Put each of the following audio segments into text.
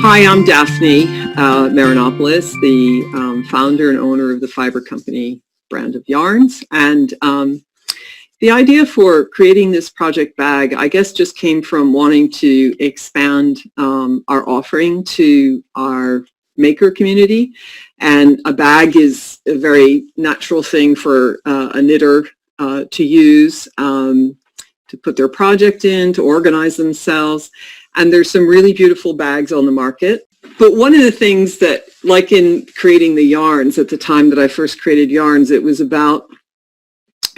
Hi, I'm Daphne Marinopoulos, the founder and owner of the Fibre Company brand of yarns. And the idea for creating this project bag, I guess, just came from wanting to expand our offering to our maker community. And a bag is a very natural thing for a knitter to use, to put their project in, to organize themselves. And there's some really beautiful bags on the market. But one of the things that, like in creating the yarns, at the time that I first created yarns, it was about,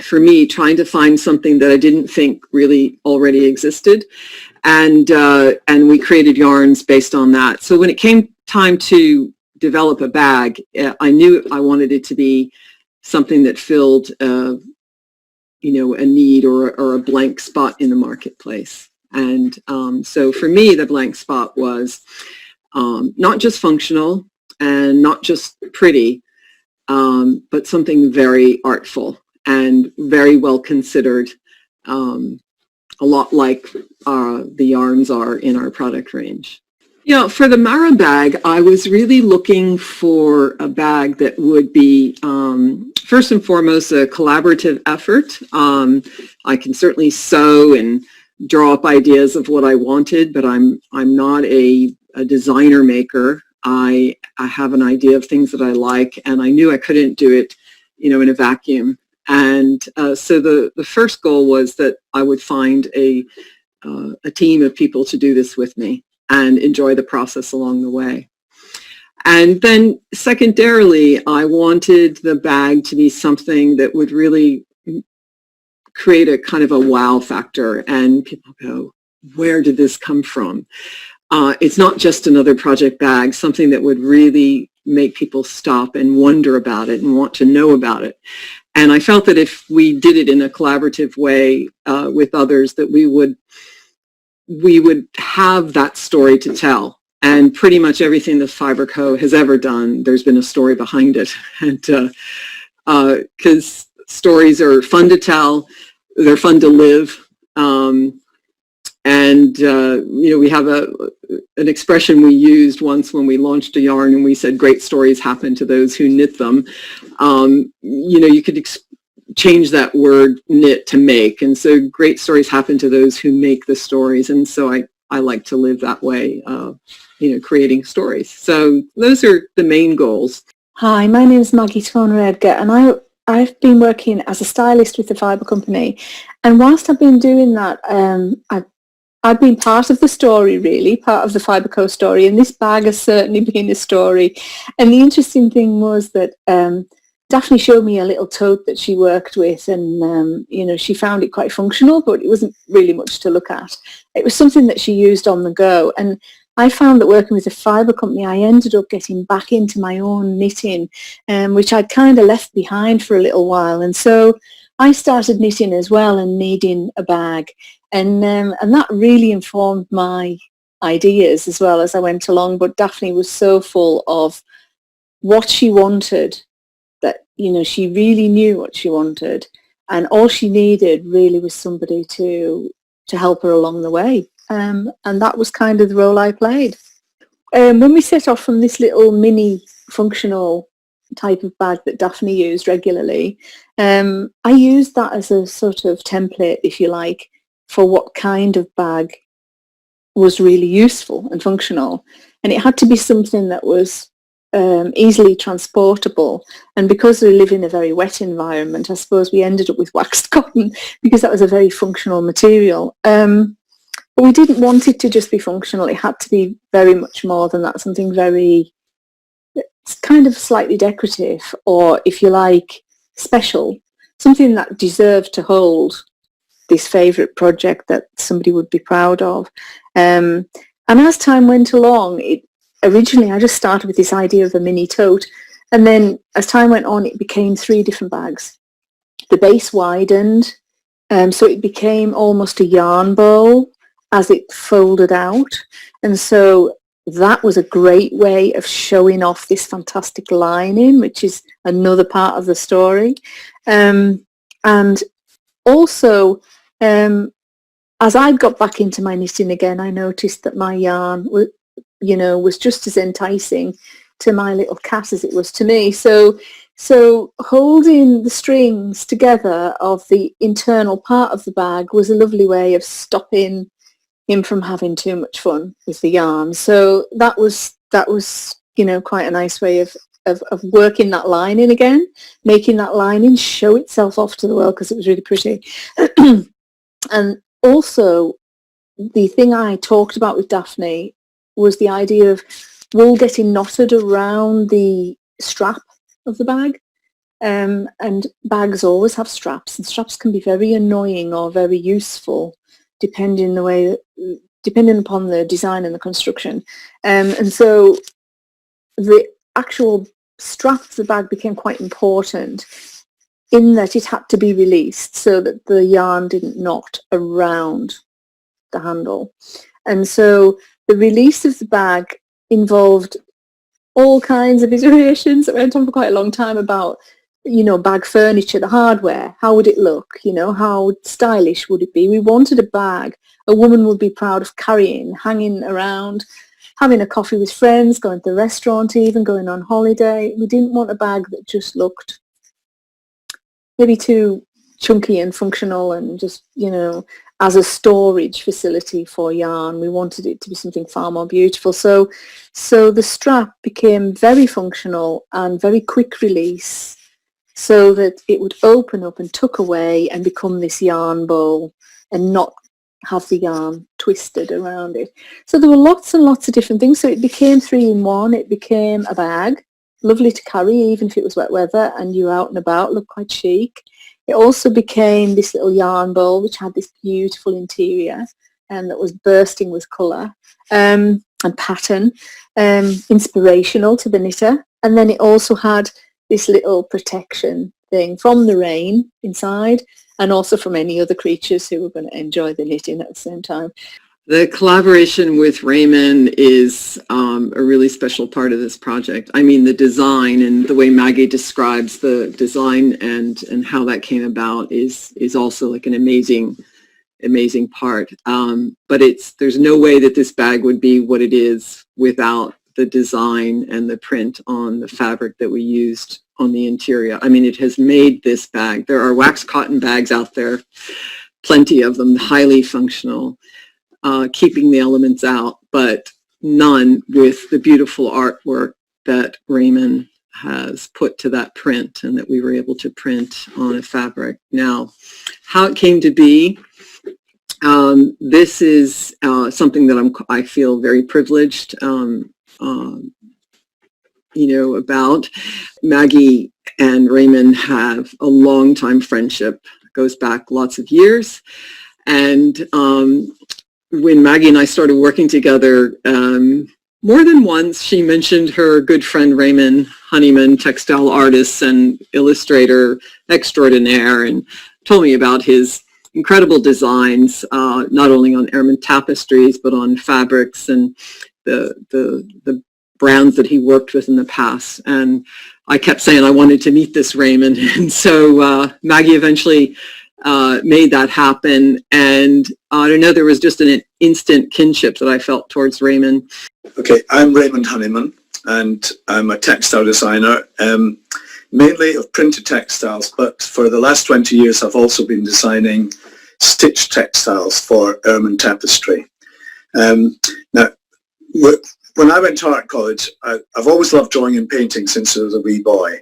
for me, trying to find something that I didn't think really already existed. And we created yarns based on that. So when it came time to develop a bag, I knew I wanted it to be something that filled a need or a blank spot in the marketplace. And so for me, the blank spot was not just functional and not just pretty, but something very artful and very well considered, a lot like the yarns are in our product range. For the Marra bag, I was really looking for a bag that would be, first and foremost, a collaborative effort. I can certainly sew and draw up ideas of what I wanted, but I'm not a designer maker. I have an idea of things that I like, and I knew I couldn't do it, in a vacuum. And so the first goal was that I would find a team of people to do this with me and enjoy the process along the way. And then secondarily, I wanted the bag to be something that would really create a kind of a wow factor, and people go, where did this come from? It's not just another project bag, something that would really make people stop and wonder about it and want to know about it. And I felt that if we did it in a collaborative way with others, that we would have that story to tell. And pretty much everything that Fibre Co has ever done, there's been a story behind it. And because stories are fun to tell, they're fun to live. We have an expression we used once when we launched a yarn, and we said, great stories happen to those who knit them. You could change that word knit to make. And so great stories happen to those who make the stories. And so I like to live that way, creating stories. So those are the main goals. Hi, my name is Maggi Toner-Edgar, and I've been working as a stylist with the Fibre Company. And whilst I've been doing that, I've been part of the story, really, part of the Fibre Co story, and this bag has certainly been a story. And the interesting thing was that Daphne showed me a little tote that she worked with, and she found it quite functional, but it wasn't really much to look at. It was something that she used on the go, and I found that working with the Fibre Company, I ended up getting back into my own knitting, which I'd kind of left behind for a little while. And so I started knitting as well and needing a bag. And that really informed my ideas as well as I went along. But Daphne was so full of what she wanted that, she really knew what she wanted. And all she needed really was somebody to help her along the way. And that was kind of the role I played. When we set off from this little mini functional type of bag that Daphne used regularly, I used that as a sort of template, if you like, for what kind of bag was really useful and functional. And it had to be something that was easily transportable. And because we live in a very wet environment, I suppose we ended up with waxed cotton because that was a very functional material. But we didn't want it to just be functional. It had to be very much more than that, something very, it's kind of slightly decorative, or if you like, special, something that deserved to hold this favourite project that somebody would be proud of. And as time went along, originally I just started with this idea of a mini tote, and then as time went on, it became 3 different bags. The base widened, so it became almost a yarn bowl as it folded out. And so that was a great way of showing off this fantastic lining, which is another part of the story. And also, as I got back into my knitting again, I noticed that my yarn was just as enticing to my little cat as it was to me. So holding the strings together of the internal part of the bag was a lovely way of stopping him from having too much fun with the yarn. So that was quite a nice way of working that lining again, making that lining show itself off to the world because it was really pretty. And also, the thing I talked about with Daphne was the idea of wool getting knotted around the strap of the bag. And bags always have straps, and straps can be very annoying or very useful depending upon the design and the construction. And so the actual strap of the bag became quite important in that it had to be released so that the yarn didn't knot around the handle. And so the release of the bag involved all kinds of iterations that went on for quite a long time about, bag furniture, the hardware, how would it look, how stylish would it be? We wanted a bag a woman would be proud of carrying, hanging around, having a coffee with friends, going to the restaurant even, going on holiday. We didn't want a bag that just looked maybe too chunky and functional and just, as a storage facility for yarn. We wanted it to be something far more beautiful. So the strap became very functional and very quick release so that it would open up and tuck away and become this yarn bowl and not have the yarn twisted around it. So there were lots and lots of different things. So it became 3-in-1. It became a bag, lovely to carry even if it was wet weather and you were out and about, looked quite chic. It also became this little yarn bowl which had this beautiful interior and that was bursting with colour and pattern, inspirational to the knitter. And then it also had this little protection thing from the rain inside and also from any other creatures who were going to enjoy the knitting at the same time. The collaboration with Raymond is a really special part of this project. I mean, the design and the way Maggie describes the design and how that came about is also like an amazing part. But there's no way that this bag would be what it is without the design and the print on the fabric that we used on the interior. I mean, it has made this bag. There are wax cotton bags out there, plenty of them, highly functional, keeping the elements out, but none with the beautiful artwork that Raymond has put to that print and that we were able to print on a fabric. Now, how it came to be, this is something that I feel very privileged about. Maggie and Raymond have a long-time friendship, goes back lots of years, and when Maggie and I started working together, more than once she mentioned her good friend Raymond, Honeyman, textile artist and illustrator extraordinaire, and told me about his incredible designs, not only on ermine tapestries, but on fabrics and the brands that he worked with in the past. And I kept saying I wanted to meet this Raymond. And so Maggie eventually made that happen. And I don't know, there was just an instant kinship that I felt towards Raymond. Okay, I'm Raymond Honeyman, and I'm a textile designer, mainly of printed textiles, but for the last 20 years I've also been designing stitched textiles for ermine tapestry. Now, when I went to art college, I've always loved drawing and painting since I was a wee boy,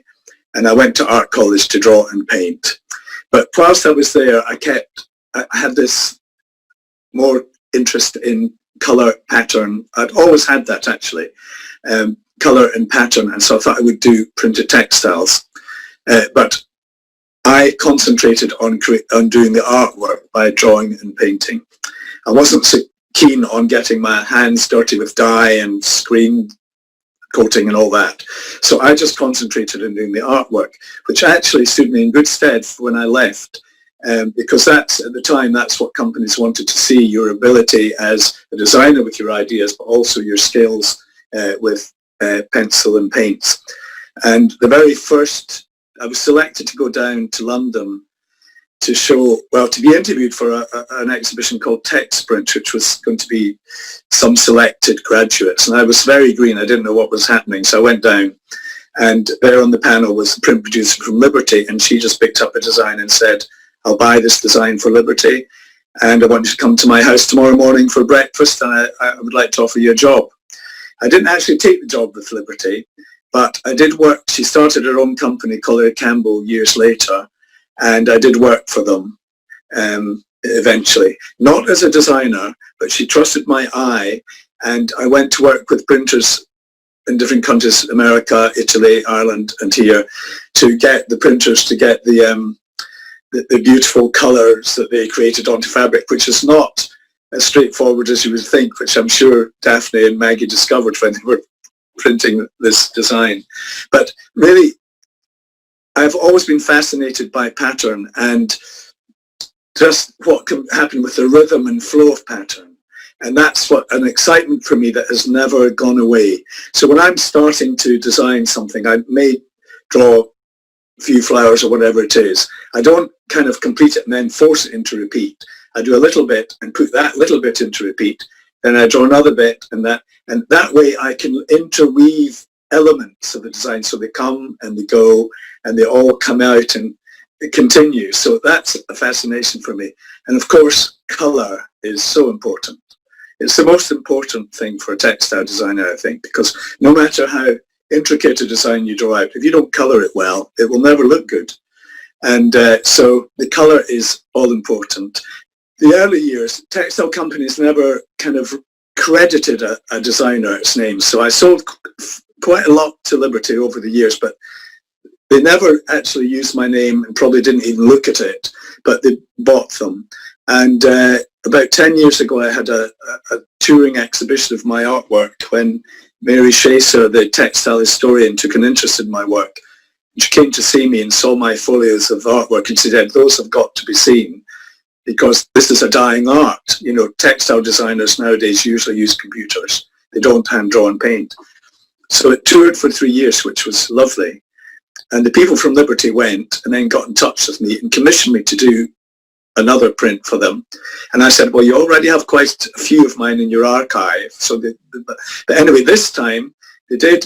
and I went to art college to draw and paint. But whilst I was there, I had this more interest in colour, pattern. I'd always had that actually, colour and pattern, and so I thought I would do printed textiles. But I concentrated on doing the artwork by drawing and painting. I wasn't so keen on getting my hands dirty with dye and screen coating and all that. So I just concentrated on doing the artwork, which actually stood me in good stead when I left, because at the time, that's what companies wanted to see, your ability as a designer with your ideas, but also your skills with pencil and paints. And the very first, I was selected to go down to London to show, well, to be interviewed for an exhibition called Tech Sprint, which was going to be some selected graduates. And I was very green. I didn't know what was happening. So I went down, and there on the panel was the print producer from Liberty, and she just picked up a design and said, I'll buy this design for Liberty, and I want you to come to my house tomorrow morning for breakfast, and I would like to offer you a job. I didn't actually take the job with Liberty, but I did work. She started her own company, Collier Campbell, years later, and I did work for them eventually. Not as a designer, but she trusted my eye, and I went to work with printers in different countries, America, Italy, Ireland, and here, to get the printers to get the beautiful colours that they created onto fabric, which is not as straightforward as you would think, which I'm sure Daphne and Maggie discovered when they were printing this design. But really, I've always been fascinated by pattern and just what can happen with the rhythm and flow of pattern. And that's what an excitement for me that has never gone away. So when I'm starting to design something, I may draw a few flowers or whatever it is. I don't kind of complete it and then force it into repeat. I do a little bit and put that little bit into repeat. Then I draw another bit, and that way I can interweave elements of the design, so they come and they go and they all come out and it continues. So that's a fascination for me. And of course, color is so important. It's the most important thing for a textile designer, I think, because no matter how intricate a design you draw out, if you don't color it well, it will never look good. And so the color is all important. The early years, textile companies never kind of credited a designer its name. So I sold quite a lot to Liberty over the years, but they never actually used my name and probably didn't even look at it, but they bought them. And about 10 years ago, I had a touring exhibition of my artwork when Mary Chaser, the textile historian, took an interest in my work. She came to see me and saw my folios of artwork, and she said, those have got to be seen, because this is a dying art. You know, textile designers nowadays usually use computers. They don't hand draw and paint. So it toured for 3 years, which was lovely. And the people from Liberty went and then got in touch with me and commissioned me to do another print for them. And I said, well, you already have quite a few of mine in your archive. So but anyway, this time they did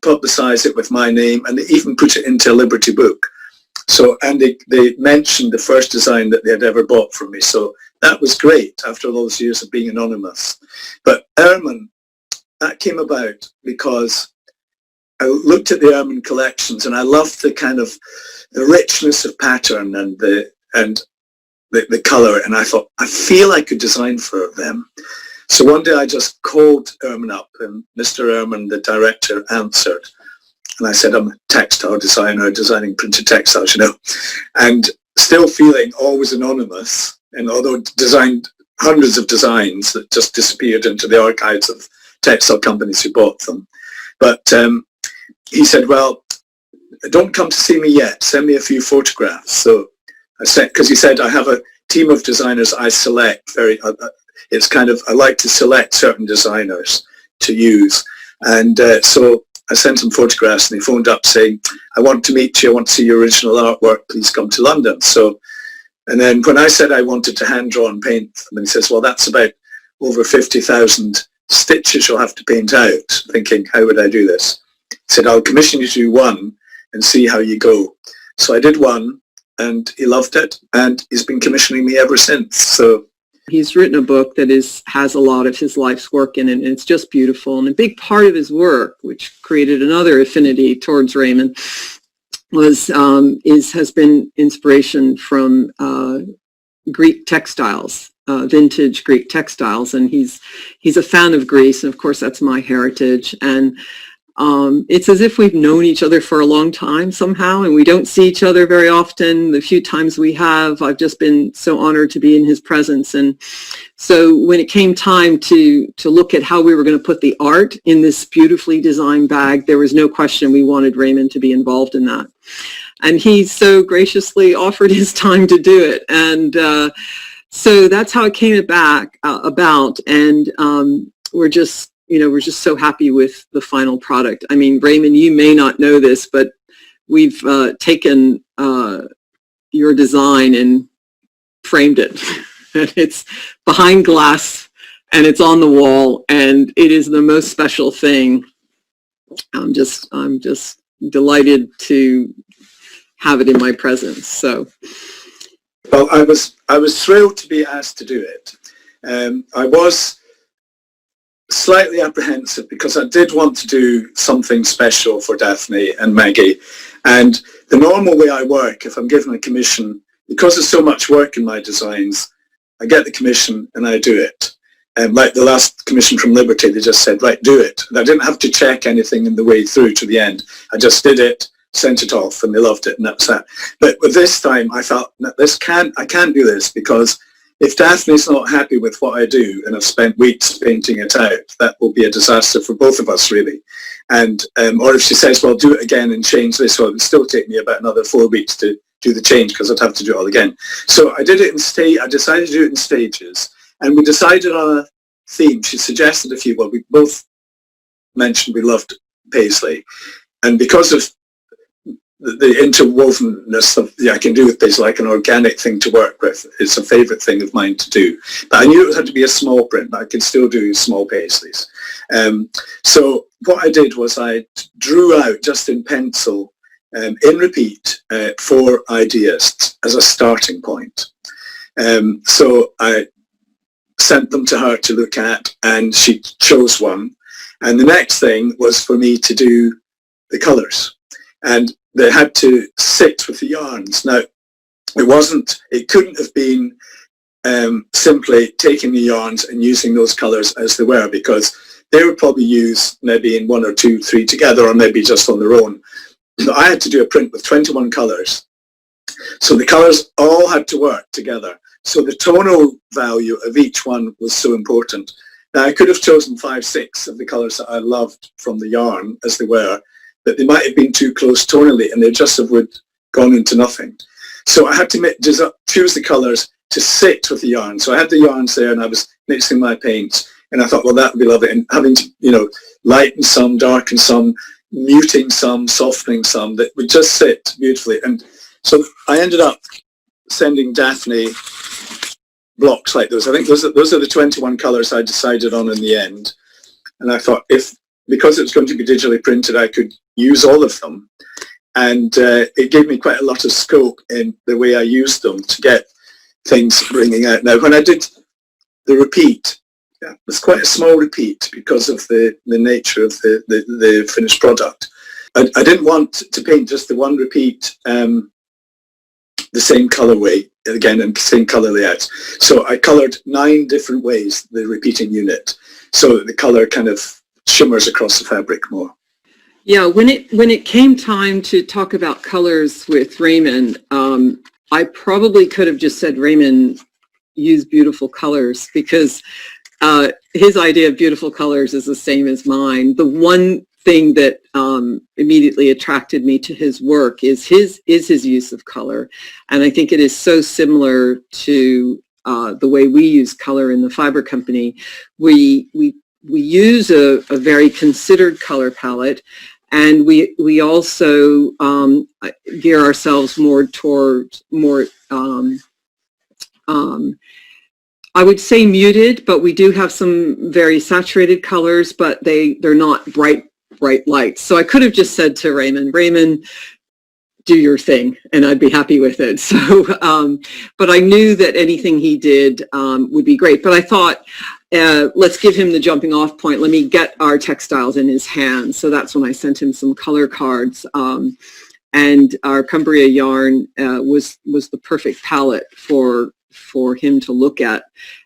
publicize it with my name, and they even put it into a Liberty book. So, and they mentioned the first design that they had ever bought from me. So that was great after all those years of being anonymous. But Erman, that came about because I looked at the Erman collections, and I loved the kind of the richness of pattern and the color. And I thought, I feel I could design for them. So one day I just called Erman up, and Mr. Erman, the director, answered. And I said, I'm a textile designer, designing printed textiles, you know, and still feeling always anonymous. And although designed hundreds of designs that just disappeared into the archives of textile companies who bought them. But he said, well, don't come to see me yet. Send me a few photographs. So I said, because he said, I have a team of designers I select it's kind of, I like to select certain designers to use. And so I sent him photographs, and he phoned up saying, I want to meet you, I want to see your original artwork, please come to London. So, and then when I said I wanted to hand draw and paint them, and he says, well, that's about over 50,000 stitches you'll have to paint out. Thinking, how would I do this? He said, I'll commission you to do one and see how you go. So I did one, and he loved it, and he's been commissioning me ever since. So he's written a book that has a lot of his life's work in it, and it's just beautiful. And a big part of his work, which created another affinity towards Raymond, has been inspiration from Greek textiles, vintage Greek textiles. And he's a fan of Greece, and of course that's my heritage. And it's as if we've known each other for a long time somehow, and we don't see each other very often. The few times we have, I've just been so honored to be in his presence. And so when it came time to look at how we were going to put the art in this beautifully designed bag, there was no question we wanted Raymond to be involved in that. And he so graciously offered his time to do it. And so that's how it came about. And we're just so happy with the final product. I mean, Raymond, you may not know this, but we've taken your design and framed it. It's behind glass and it's on the wall, and it is the most special thing. I'm just delighted to have it in my presence. So, well, I was thrilled to be asked to do it. I was slightly apprehensive because I did want to do something special for Daphne and Maggie. And the normal way I work, if I'm given a commission, because there's so much work in my designs, I get the commission and I do it. Like the last commission from Liberty, they just said, right, do it. And I didn't have to check anything in the way through to the end. I just did it, sent it off, and they loved it, and that's that. But with this time, I felt, no, I can't do this, because if Daphne's not happy with what I do, and I've spent weeks painting it out, that will be a disaster for both of us, really. And or if she says, well, do it again and change this, well, it would still take me about another 4 weeks to do the change, because I'd have to do it all again. So I did it I decided to do it in stages, and we decided on a theme. She suggested a few. Well, we both mentioned we loved paisley, and because of the interwovenness of I can do with paisley, like an organic thing to work with. It's a favourite thing of mine to do. But I knew it had to be a small print, but I could still do small paisleys. So what I did was I drew out just in pencil, in repeat, 4 ideas as a starting point. So I sent them to her to look at, and she chose one. And the next thing was for me to do the colours. And they had to sit with the yarns. Now, it couldn't have been simply taking the yarns and using those colours as they were, because they would probably use maybe in 1 or 2, 3 together, or maybe just on their own. So I had to do a print with 21 colours. So the colours all had to work together. So the tonal value of each one was so important. Now, I could have chosen 5, 6 of the colours that I loved from the yarn as they were, but they might have been too close tonally, and they just would have gone into nothing. So I had to choose the colours to sit with the yarn. So I had the yarns there, and I was mixing my paints, and I thought, well, that would be lovely. And having to, lighten some, darken some, muting some, softening some, that would just sit beautifully. And so I ended up sending Daphne blocks like those. I think those are the 21 colours I decided on in the end. And I thought, because it was going to be digitally printed, I could use all of them. And it gave me quite a lot of scope in the way I used them to get things ringing out. Now, when I did the repeat, it was quite a small repeat because of the nature of the finished product. I didn't want to paint just the one repeat, the same colourway, again, and same colour layout. So I coloured 9 different ways, the repeating unit, so that the colour kind of shimmers across the fabric more. Yeah, when it came time to talk about colors with Raymond, I probably could have just said, Raymond, use beautiful colors, because his idea of beautiful colors is the same as mine. The one thing that immediately attracted me to his work is his use of color, and I think it is so similar to the way we use color in the Fibre Company. We use a very considered color palette, and we also gear ourselves more towards I would say muted, but we do have some very saturated colors, but they're not bright lights. So I could have just said to Raymond, do your thing, and I'd be happy with it. So, but I knew that anything he did would be great. But I thought, let's give him the jumping off point. Let me get our textiles in his hands. So that's when I sent him some color cards. And our Cumbria yarn was the perfect palette for him to look at.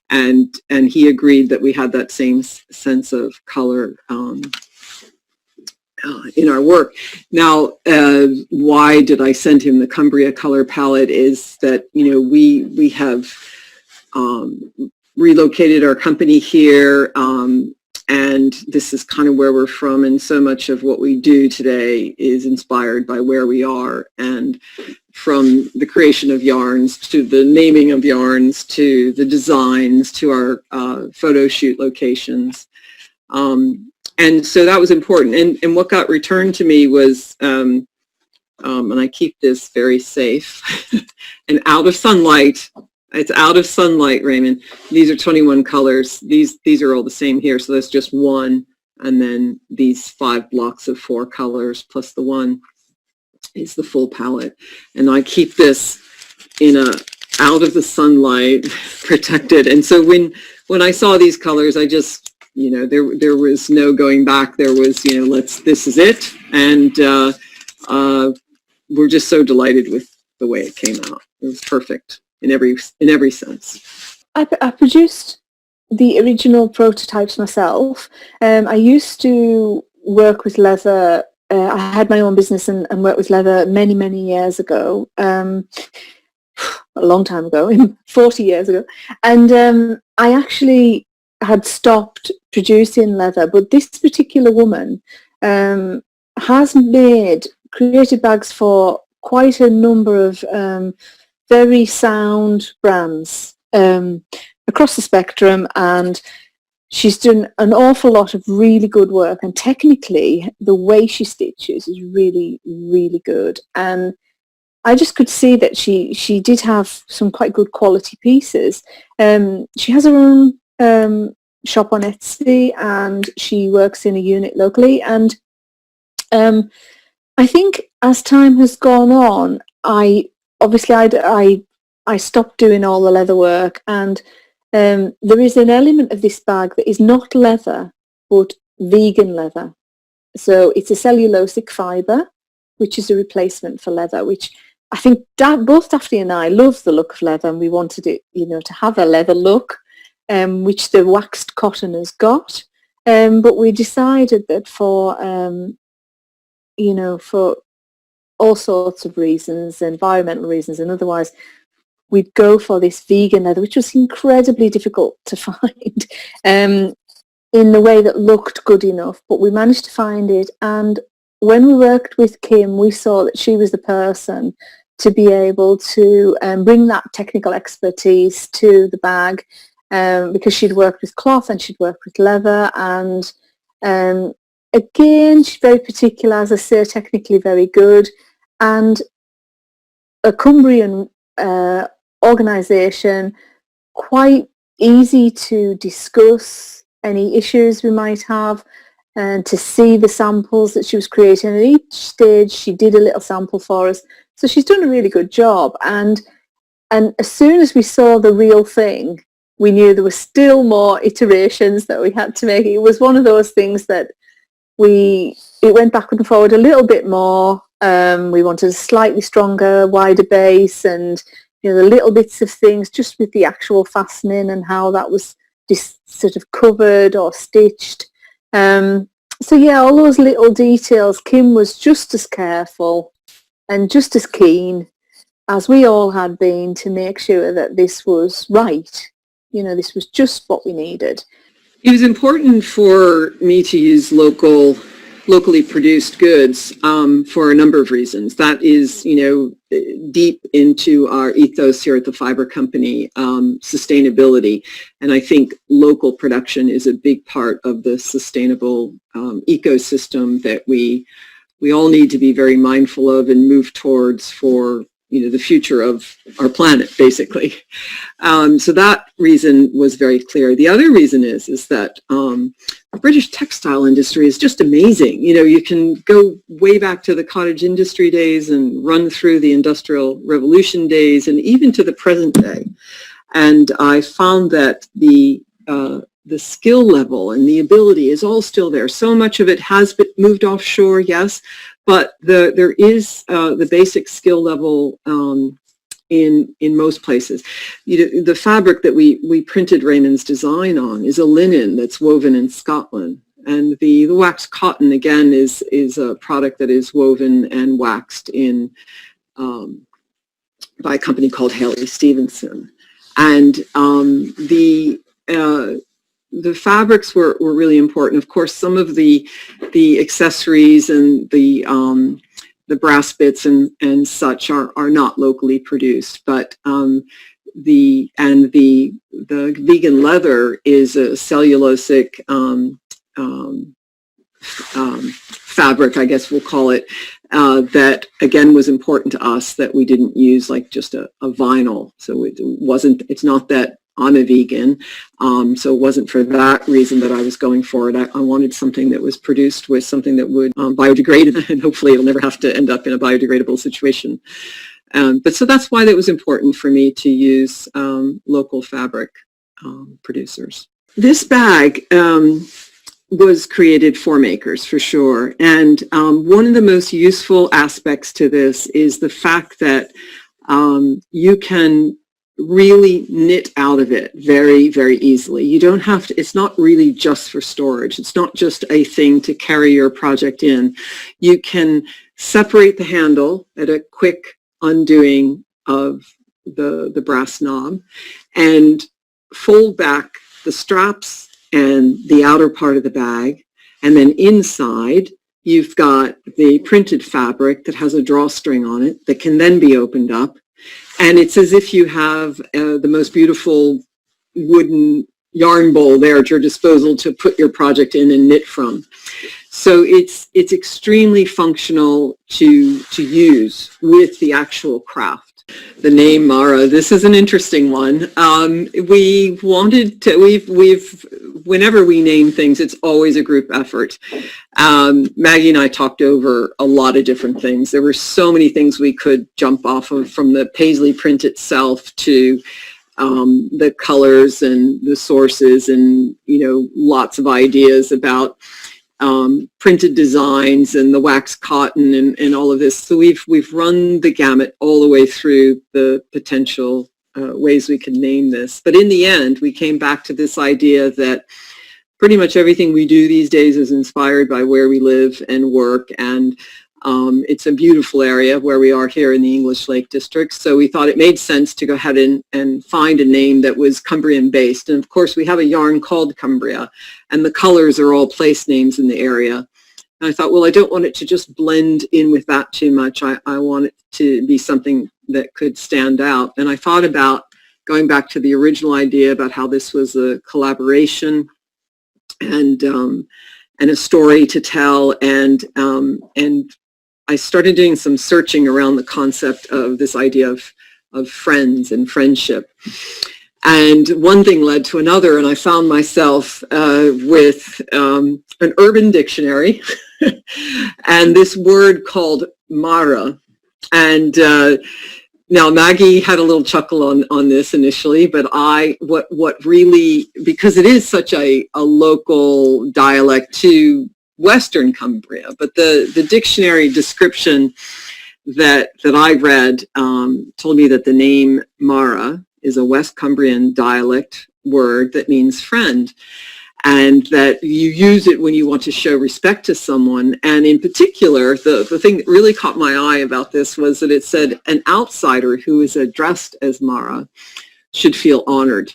And he agreed that we had that same sense of color in our work. Now, why did I send him the Cumbria color palette is that, we have relocated our company here, and this is kind of where we're from, and so much of what we do today is inspired by where we are, and from the creation of yarns to the naming of yarns to the designs to our photo shoot locations. And so that was important. And what got returned to me was and I keep this very safe and out of sunlight. It's out of sunlight, Raymond. These are 21 colors. These are all the same here. So that's just one. And then these 5 blocks of 4 colors plus the one is the full palette. And I keep this in a out of the sunlight, protected. And so when I saw these colors, I just, there was no going back. There was, this is it. And we're just so delighted with the way it came out. It was perfect in every sense. I produced the original prototypes myself. I used to work with leather. I had my own business and worked with leather many, many years ago. A long time ago, 40 years ago. And I actually had stopped producing leather, but this particular woman has created bags for quite a number of very sound brands across the spectrum, and she's done an awful lot of really good work, and technically the way she stitches is really, really good. And I just could see that she did have some quite good quality pieces. She has her own shop on Etsy, and she works in a unit locally. And I think as time has gone on, I stopped doing all the leather work, and there is an element of this bag that is not leather but vegan leather. So it's a cellulosic fibre, which is a replacement for leather, which I think both Daphne and I love the look of leather, and we wanted it, to have a leather look, which the waxed cotton has got. But we decided that for all sorts of reasons, environmental reasons and otherwise, we'd go for this vegan leather, which was incredibly difficult to find in the way that looked good enough. But we managed to find it, and when we worked with Kim, we saw that she was the person to be able to bring that technical expertise to the bag, because she'd worked with cloth and she'd worked with leather. And again, she's very particular, as I say, technically very good. And a Cumbrian organisation, quite easy to discuss any issues we might have, and to see the samples that she was creating. At each stage she did a little sample for us, so she's done a really good job. And as soon as we saw the real thing, we knew there were still more iterations that we had to make. It was one of those things that it went backward and forward a little bit more. We wanted a slightly stronger, wider base, and the little bits of things just with the actual fastening and how that was just sort of covered or stitched. So yeah, all those little details, Kim was just as careful and just as keen as we all had been to make sure that this was right. This was just what we needed. It was important for me to use locally produced goods for a number of reasons. That is, deep into our ethos here at the Fibre Company, sustainability. And I think local production is a big part of the sustainable ecosystem that we all need to be very mindful of and move towards for the future of our planet, basically. So that reason was very clear. The other reason is that the British textile industry is just amazing. You can go way back to the cottage industry days and run through the Industrial Revolution days and even to the present day. And I found that the skill level and the ability is all still there. So much of it has been moved offshore, yes, but there is the basic skill level in most places. The fabric that we printed Raymond's design on is a linen that's woven in Scotland, and the waxed cotton again is a product that is woven and waxed in by a company called Haley Stevenson. And the fabrics were really important. Of course, some of the accessories and the brass bits and such are not locally produced, but the vegan leather is a cellulosic fabric, I guess we'll call it, that again was important to us, that we didn't use like just a vinyl. So it's not that I'm a vegan, so it wasn't for that reason that I was going for it. I wanted something that was produced with something that would biodegrade, and hopefully it'll never have to end up in a biodegradable situation. But so that's why it was important for me to use local fabric producers. This bag was created for makers, for sure. And one of the most useful aspects to this is the fact that you can really knit out of it very, very easily. You don't have to, it's not really just for storage. It's not just a thing to carry your project in. You can separate the handle at a quick undoing of the brass knob and fold back the straps and the outer part of the bag. And then inside, you've got the printed fabric that has a drawstring on it that can then be opened up. And it's as if you have the most beautiful wooden yarn bowl there at your disposal to put your project in and knit from. So it's extremely functional to use with the actual craft. The name Marra, this is an interesting one. We wanted to, whenever we name things, it's always a group effort. Maggie and I talked over a lot of different things. There were so many things we could jump off of, from the paisley print itself to the colors and the sources, and lots of ideas about printed designs and the wax cotton and all of this. So we've run the gamut all the way through the potential ways we could name this. But in the end, we came back to this idea that pretty much everything we do these days is inspired by where we live and work. And it's a beautiful area where we are here in the English Lake District. So we thought it made sense to go ahead and find a name that was Cumbrian based. And of course, we have a yarn called Cumbria, and the colors are all place names in the area. And I thought, well, I don't want it to just blend in with that too much. I want it to be something that could stand out. And I thought about going back to the original idea about how this was a collaboration and a story to tell, and I started doing some searching around the concept of this idea of friends and friendship. And one thing led to another, and I found myself with an urban dictionary and this word called Marra. And now Maggie had a little chuckle on this initially, but what really, because it is such a local dialect to Western Cumbria, but the dictionary description that I read told me that the name Marra is a West Cumbrian dialect word that means friend, and that you use it when you want to show respect to someone. And in particular, the thing that really caught my eye about this was that it said an outsider who is addressed as Marra should feel honored,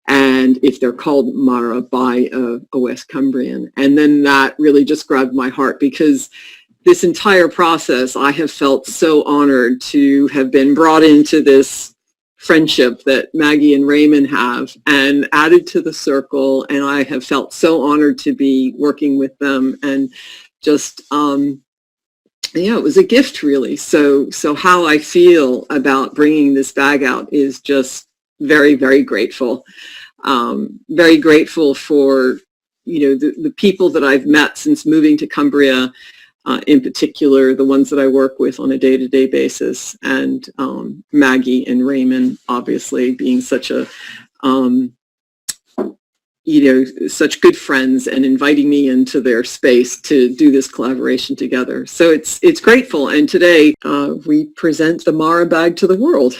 and if they're called Marra by a West Cumbrian. And then that really just grabbed my heart, because this entire process, I have felt so honored to have been brought into this friendship that Maggie and Raymond have and added to the circle. And I have felt so honored to be working with them, and just, it was a gift, really. So how I feel about bringing this bag out is just very, very grateful. Very grateful for, the people that I've met since moving to Cumbria, in particular, the ones that I work with on a day-to-day basis, and Maggie and Raymond, obviously, being such such good friends and inviting me into their space to do this collaboration together. So it's grateful. And today we present the Marra bag to the world.